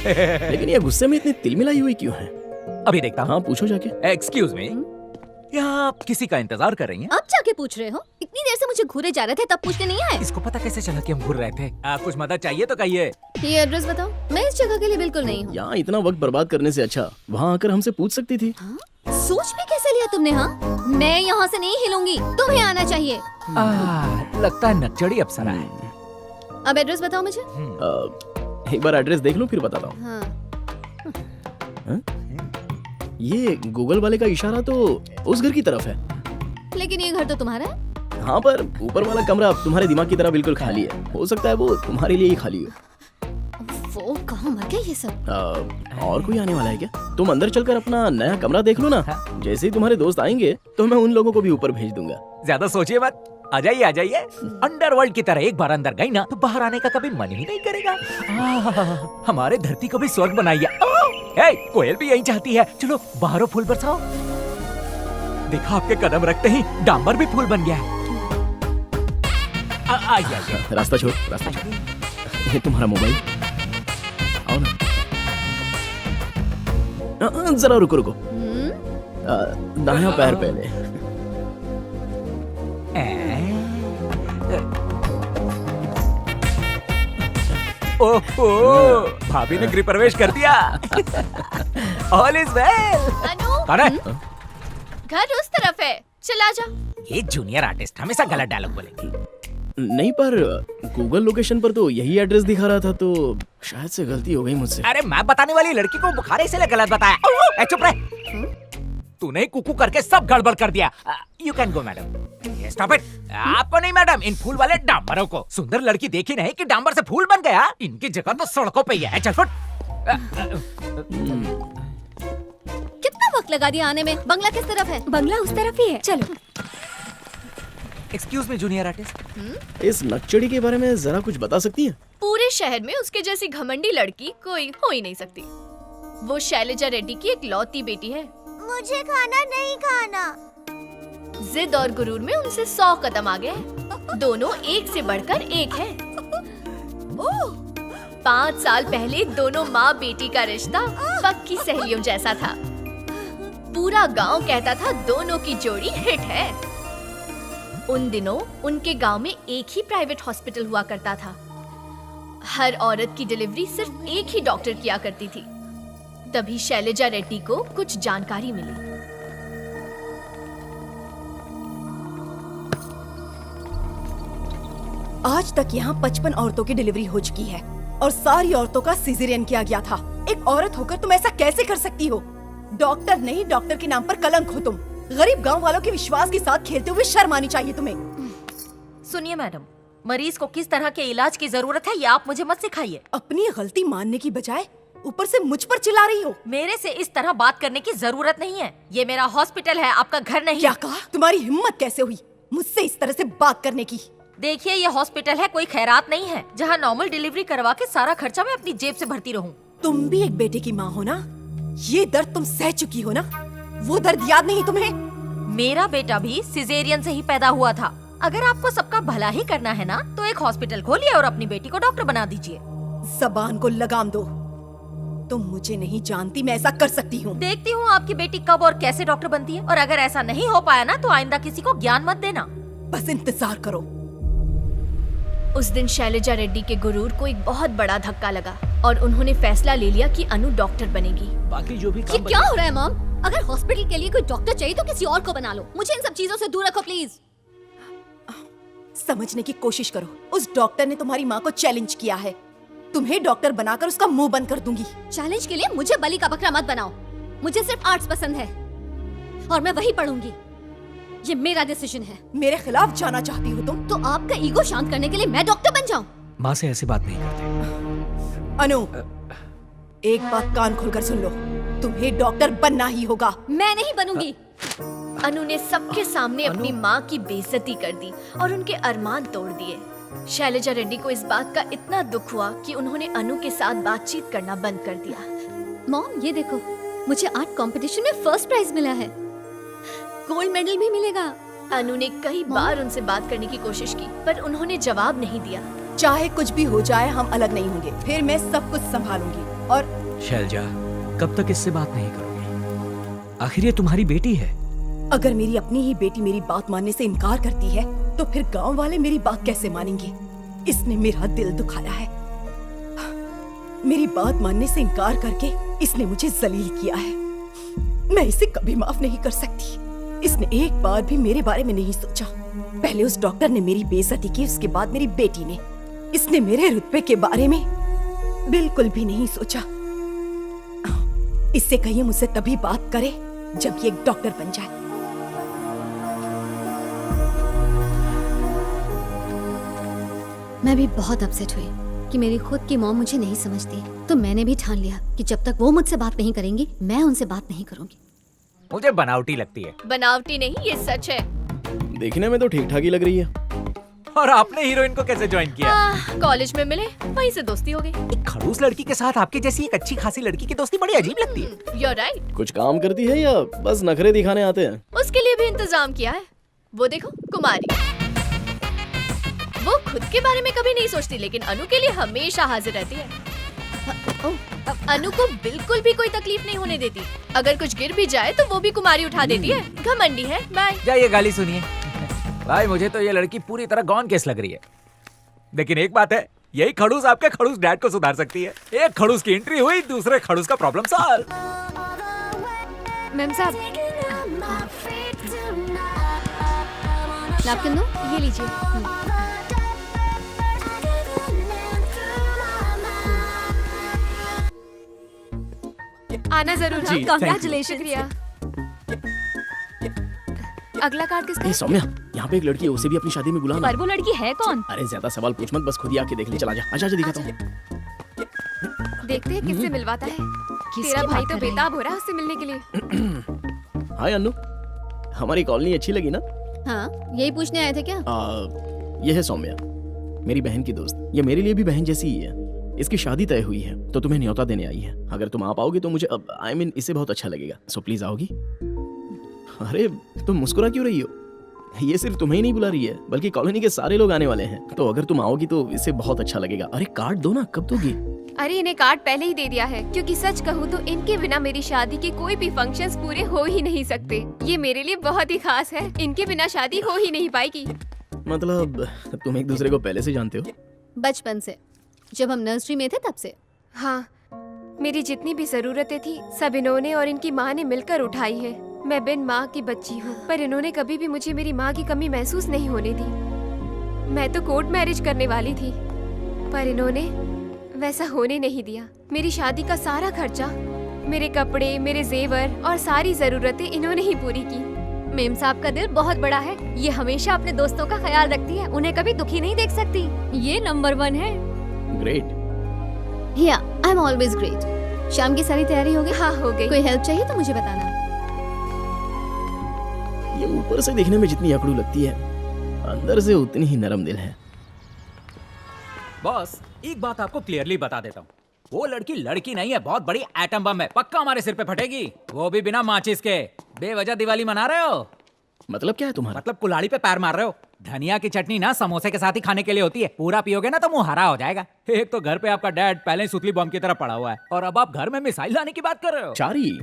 लेकिन ये गुस्से में इतनी तिलमिलाई हुई क्यों है? अभी देखता हूँ। हाँ पूछो जाके। एक्सक्यूज मी, यहाँ आप किसी का इंतजार कर रही हैं? अब जाके पूछ रहे हो? इतनी देर से मुझे घूरे जा रहे थे तब पूछते नहीं आए? इसको पता कैसे चला कि हम घूर रहे थे? कुछ मदद चाहिए तो कहिए। ये एड्रेस बताओ, मैं इस जगह के लिए बिल्कुल नहीं हूँ। यहाँ इतना वक्त बर्बाद करने से अच्छा वहाँ आकर हमसे पूछ सकती थी। हाँ? सोच भी कैसे लिया तुमने? हाँ, मैं यहाँ से नहीं हिलूंगी, तुम्हें आना चाहिए। लगता है नकचड़ी अप्सरा है। अब एड्रेस बताओ मुझे। एक बार एड्रेस देख लो फिर बताता हूँ। हाँ। ये गूगल वाले का इशारा तो उस घर की तरफ है। लेकिन ये घर तो तुम्हारा है। हाँ, पर ऊपर वाला कमरा तुम्हारे दिमाग की तरह बिल्कुल खाली है। हो सकता है वो तुम्हारे लिए ही खाली हो। वो कहाँ मर गए ये सब? और कोई आने वाला है क्या? तुम अंदर चलकर अपना नया कमरा देख लो ना। जैसे ही तुम्हारे दोस्त आएंगे तो मैं उन लोगों को भी ऊपर भेज दूंगा। ज्यादा सोचिए मत, आ जाइए आ जाइए। अंडरवर्ल्ड की तरह एक बार अंदर गई ना तो बाहर आने का कभी मन ही नहीं करेगा। हमारे धरती को भी स्वर्ग बनाइए। कोयल भी यही चाहती है। चलो बाहरों फूल बरसाओ। देखा, आपके कदम रखते ही डांबर भी फूल बन गया है। आइए। रास्ता छोड़, रास्ता छोड़। ये तुम्हारा मोबाइल। आओ ना। जरा रुको रुको। दायां पैर पहले। ओहो, भाभी ने गृह प्रवेश कर दिया। All is well. अनु, घर उस तरफ है, चला जा। ये जूनियर आर्टिस्ट हमेशा गलत डायलॉग बोलेगी। नहीं, पर गूगल लोकेशन पर तो यही एड्रेस दिखा रहा था, तो शायद से गलती हो गई मुझसे। अरे मैं बताने वाली लड़की को बुखार है इसलिए गलत बताया। चुप रहे। तूने कुकू करके सब गड़बड़ कर दिया। You can go madam. Stop it. आपको नहीं मैडम, इन फूल वाले डांबरों को। सुंदर लड़की देखी नहीं कि डांबर से फूल बन गया। इनकी जगह तो सड़कों पे ही है। चल फुट। कितना वक्त लगा दिया आने में? बंगला किस तरफ है? बंगला उस तरफ ही है। चलो। एक्सक्यूज मी जूनियर आर्टिस्ट, इस नक्चड़ी के बारे में जरा कुछ बता सकती हैं? पूरे शहर में उसके जैसी घमंडी लड़की कोई हो ही नहीं सकती। वो शैलजा रेड्डी की इकलौती बेटी है। मुझे खाना नहीं खाना। जिद और गुरूर में उनसे 100 कदम आगे है। दोनों एक से बढ़कर एक है। 5 साल पहले दोनों माँ बेटी का रिश्ता पक्की सहेलियों जैसा था। पूरा गांव कहता था दोनों की जोड़ी हिट है। उन दिनों उनके गांव में एक ही प्राइवेट हॉस्पिटल हुआ करता था। हर औरत की डिलीवरी सिर्फ एक ही डॉक्टर किया करती थी। तभी शैलजा रेड्डी को कुछ जानकारी मिली। आज तक यहाँ 55 औरतों की डिलीवरी हो चुकी है और सारी औरतों का सिजेरियन किया गया था। एक औरत होकर तुम ऐसा कैसे कर सकती हो? डॉक्टर नहीं, डॉक्टर के नाम पर कलंक हो तुम। गरीब गांव वालों के विश्वास के साथ खेलते हुए शर्म आनी चाहिए तुम्हें। सुनिए मैडम, मरीज को किस तरह के इलाज की जरूरत है ये आप मुझे मत सिखाइए। अपनी गलती मानने की बजाय ऊपर से मुझ पर चिल्ला रही हो। मेरे से इस तरह बात करने की जरूरत नहीं है। ये मेरा हॉस्पिटल है, आपका घर नहीं। क्या कहा? तुम्हारी हिम्मत कैसे हुई मुझसे इस तरह से बात करने की? देखिए, ये हॉस्पिटल है, कोई खैरात नहीं है जहाँ नॉर्मल डिलीवरी करवा के सारा खर्चा मैं अपनी जेब से भरती रहूं। तुम भी एक बेटे की माँ हो ना? ये दर्द तुम सह चुकी हो ना? वो दर्द याद नहीं तुम्हें? मेरा बेटा भी सिजेरियन से ही पैदा हुआ था। अगर आपको सबका भला ही करना है ना तो एक हॉस्पिटल खोलिए और अपनी बेटी को डॉक्टर बना दीजिए। जबान को लगाम दो। तुम मुझे नहीं जानती, मैं ऐसा कर सकती हूँ। देखती हूँ आपकी बेटी कब और कैसे डॉक्टर बनती है, और अगर ऐसा नहीं हो पाया ना तो आइंदा किसी को ज्ञान मत देना। बस इंतजार करो। उस दिन शैलजा रेड्डी के गुरूर को एक बहुत बड़ा धक्का लगा और उन्होंने फैसला ले लिया कि अनु डॉक्टर बनेगी। बाकी जो भी ये क्या हो रहा है मॉम? अगर हॉस्पिटल के लिए कोई डॉक्टर चाहिए तो किसी और को बना लो। मुझे इन सब चीजों से दूर रखो प्लीज। समझने की कोशिश करो। उस डॉक्टर ने तुम्हारी माँ को चैलेंज किया है। तुम्हें डॉक्टर बनाकर उसका मुंह बंद कर दूंगी। चैलेंज के लिए मुझे बलि का बकरा मत बनाओ। मुझे सिर्फ आर्ट्स पसंद है और मैं वही पढ़ूंगी। ये मेरा डिसीजन है। मेरे खिलाफ जाना चाहती हो तुम? तो आपका ईगो शांत करने के लिए मैं डॉक्टर बन जाऊं? माँ से ऐसी बात नहीं करते। अनु, एक बात कान खोलकर सुन लो, तुम्हें डॉक्टर बनना ही होगा। मैं नहीं बनूंगी। अनु ने सबके सामने अपनी माँ की बेइज्जती कर दी और उनके अरमान तोड़ दिए। शैलजा रेड्डी को इस बात का इतना दुख हुआ कि उन्होंने अनु के साथ बातचीत करना बंद कर दिया। मॉम, ये देखो, मुझे आर्ट कंपटीशन में फर्स्ट प्राइज मिला है। गोल्ड मेडल भी मिलेगा। अनु ने कई बार उनसे बात करने की कोशिश की पर उन्होंने जवाब नहीं दिया। चाहे कुछ भी हो जाए हम अलग नहीं होंगे, फिर मैं सब कुछ संभालूंगी। और शैलजा, कब तक इससे बात नहीं करोगी? आखिर ये तुम्हारी बेटी है। अगर मेरी अपनी ही बेटी मेरी बात मानने से इनकार करती है तो फिर गांव वाले मेरी बात कैसे मानेंगे? इसने मेरा दिल दुखाया है। मेरी बात मानने से इनकार करके इसने मुझे जलील किया है। मैं इसे कभी माफ नहीं कर सकती। इसने एक बार भी मेरे बारे में नहीं सोचा। पहले उस डॉक्टर ने मेरी बेइज्जती की, उसके बाद मेरी बेटी ने। इसने मेरे रुतबे के बारे में बिल्कुल भी नहीं सोचा। इससे कहिए मुझसे तभी बात करे जब ये एक डॉक्टर बन जाए। मैं भी बहुत अपसेट हुई कि मेरी खुद की मॉम मुझे नहीं समझती, तो मैंने भी ठान लिया कि जब तक वो मुझसे बात नहीं करेंगी मैं उनसे बात नहीं करूंगी। मुझे बनावटी लगती है। बनावटी नहीं, ये सच है। देखने में तो ठीक ठाक ही लग रही है। और आपने हीरोइन को कैसे ज्वाइन किया? कॉलेज में मिले, वहीं से दोस्ती हो गई। एक खड़ूस लड़की के साथ आपकी जैसी एक अच्छी खासी लड़की की दोस्ती बड़ी अजीब लगती है। You're right। कुछ काम करती है या बस नखरे दिखाने आते हैं? उसके लिए भी इंतजाम किया है। वो देखो, कुमारी। वो खुद के बारे में कभी नहीं सोचती, लेकिन अनु के लिए हमेशा हाजिर रहती है। अनु को बिल्कुल भी कोई तकलीफ नहीं होने देती। अगर कुछ गिर भी जाए तो वो भी कुमारी उठा देती है। घमंडी है। बाय। जाइए, गाली सुनिए। भाई, मुझे तो ये लड़की पूरी तरह गॉन केस लग रही है। लेकिन एक बात है, यही खड़ूस आपके खड़ूस डैड को सुधार सकती है। एक खड़ूस की एंट्री हुई, दूसरे खड़ूस का प्रॉब्लम सॉल्व। मैम साहब, नैपकिन दो, ये लीजिए। आना जरूर। जी, thank you। कांग्रेचुलेशन। शुक्रिया। अगला कार्ड किसका? ए सौम्या, यहाँ पे एक लड़की है, उसे भी अपनी शादी में बुलाना। पर वो लड़की है कौन? अरे ज्यादा सवाल पूछ मत, बस खुद ही आके देख ले। चला जा, आजा दिखाता हूँ। देखते हैं किससे मिलवाता है। तेरा भाई तो बेताब हो रहा है उससे मिलने के लिए। हाय अन्नू, हमारी कॉलोनी अच्छी लगी ना? हाँ, यही पूछने आए थे क्या? ये है सौम्या, मेरी बहन की दोस्त। ये मेरे लिए भी बहन जैसी ही है। इसकी शादी तय हुई है तो तुम्हें न्योता देने आई है। अगर तुम आ पाओगे तो मुझे इसे बहुत अच्छा लगेगा। सो प्लीज आओगी? अरे तुम मुस्कुरा क्यों रही हो? ये सिर्फ तुम्हें ही नहीं बुला रही है, बल्कि कॉलोनी के सारे लोग आने वाले हैं। तो अगर तुम आओगी तो इसे बहुत अच्छा लगेगा। अरे कार्ड दो ना, कब दोगी? अरे इन्हें कार्ड पहले ही दे दिया है, क्योंकि सच कहूँ तो इनके बिना मेरी शादी के कोई भी फंक्शंस पूरे हो ही नहीं सकते। ये मेरे लिए बहुत ही खास है, इनके बिना शादी हो ही नहीं पाएगी। मतलब तुम एक दूसरे को पहले से जानते हो? बचपन से, जब हम नर्सरी में थे तब से। हाँ, मेरी जितनी भी जरूरतें थी सब इन्होंने और इनकी माँ ने मिलकर उठाई है। मैं बिन माँ की बच्ची हूँ, पर इन्होंने कभी भी मुझे मेरी माँ की कमी महसूस नहीं होने दी। मैं तो कोर्ट मैरिज करने वाली थी, पर इन्होंने वैसा होने नहीं दिया। मेरी शादी का सारा खर्चा, मेरे कपड़े, मेरे जेवर और सारी जरूरतें इन्होंने ही पूरी की। मेम साहब का दिल बहुत बड़ा है। ये हमेशा अपने दोस्तों का ख्याल रखती है, उन्हें कभी दुखी नहीं देख सकती। ये नंबर 1 है। ग्रेट। या आई एम ऑलवेज ग्रेट। शाम की सारी तैयारी हो गई? हाँ, हो गई। कोई हेल्प चाहिए तो मुझे बताना। ये ऊपर से देखने में जितनी अकड़ू लगती है, अंदर से उतनी ही नरम दिल है। बॉस, एक बात आपको क्लियरली बता देता हूँ, वो लड़की लड़की नहीं है, बहुत बड़ी एटम बम है। पक्का हमारे सिर पे फटेगी, वो भी बिना माचिस के। बेवजह दिवाली मना रहे हो? मतलब क्या है तुम्हारा? मतलब कुल्हाड़ी पे पैर मार रहे हो? धनिया की चटनी ना समोसे के साथ ही खाने के लिए होती है। पूरा पियोगे ना तो मुंह हरा हो जाएगा। एक तो घर पे आपका डैड पहले ही सुतली बम की तरह पड़ा हुआ है, और अब आप घर में मिसाइल लाने की बात कर रहे हो। चारी,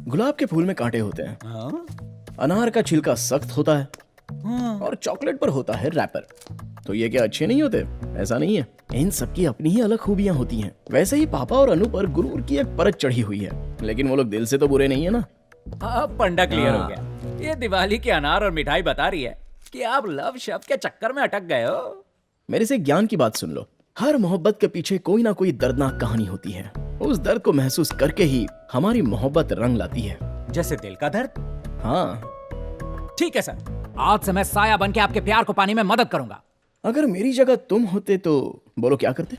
गुलाब के फूल में कांटे होते हैं, हाँ? अनार का छिलका सख्त होता है, हाँ। और चॉकलेट पर होता है रैपर। तो ये क्या अच्छे नहीं होते? ऐसा नहीं है, इन सबकी अपनी ही अलग खूबियां होती हैं। वैसे ही पापा और अनु पर गुरूर की एक परत चढ़ी हुई है, लेकिन वो लोग दिल से तो बुरे नहीं है ना। अब पंडा क्लियर हो गया। ये दिवाली के अनार और मिठाई बता रही है कि आप लव शब्द के चक्कर में अटक गए हो। मेरे से ज्ञान की बात सुन लो। हर मोहब्बत के पीछे कोई ना कोई दर्दनाक कहानी होती है। उस दर्द को महसूस करके ही हमारी मोहब्बत रंग लाती है। जैसे दिल का दर्द। हाँ, ठीक है सर, आज से मैं साया बन के आपके प्यार को पाने में मदद करूंगा। अगर मेरी जगह तुम होते तो बोलो क्या करते?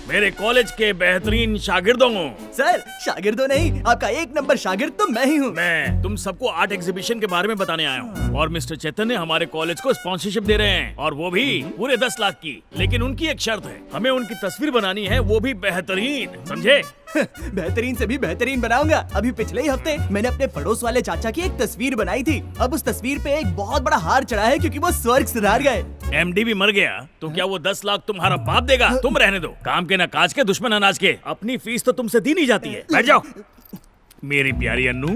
मेरे कॉलेज के बेहतरीन शागिर्दों को। सर शागिर्दों नहीं, आपका एक नंबर शागिर्द तो मैं ही हूँ। मैं तुम सबको आर्ट एग्जीबिशन के बारे में बताने आया हूँ और मिस्टर चैतन्य हमारे कॉलेज को स्पॉन्सरशिप दे रहे हैं और वो भी पूरे 10 लाख की। लेकिन उनकी एक शर्त है, हमें उनकी तस्वीर बनानी है, वो भी बेहतरीन, समझे? बेहतरीन से भी बेहतरीन बनाऊंगा। अभी पिछले ही हफ्ते मैंने अपने पड़ोस वाले चाचा की एक तस्वीर बनाई थी। अब उस तस्वीर पे एक बहुत बड़ा हार चढ़ा है क्योंकि वो स्वर्ग सुधार गए। एमडी भी मर गया तो क्या वो 10 लाख तुम्हारा बाप देगा? तुम रहने दो, काम के न काज के, दुश्मन अनाज के। अपनी फीस तो तुमसे दी नहीं जाती है। बैठ जाओ मेरी प्यारी अन्नू।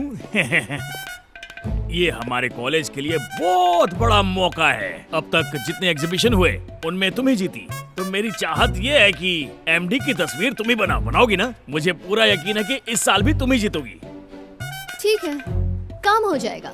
ये हमारे कॉलेज के लिए बहुत बड़ा मौका है। अब तक जितने एग्जीबिशन हुए उनमें तुम ही जीती, तो मेरी चाहत ये है कि एमडी की तस्वीर तुम ही बनाओगी ना? मुझे पूरा यकीन है कि इस साल भी तुम ही जीतोगी। ठीक है, काम हो जाएगा।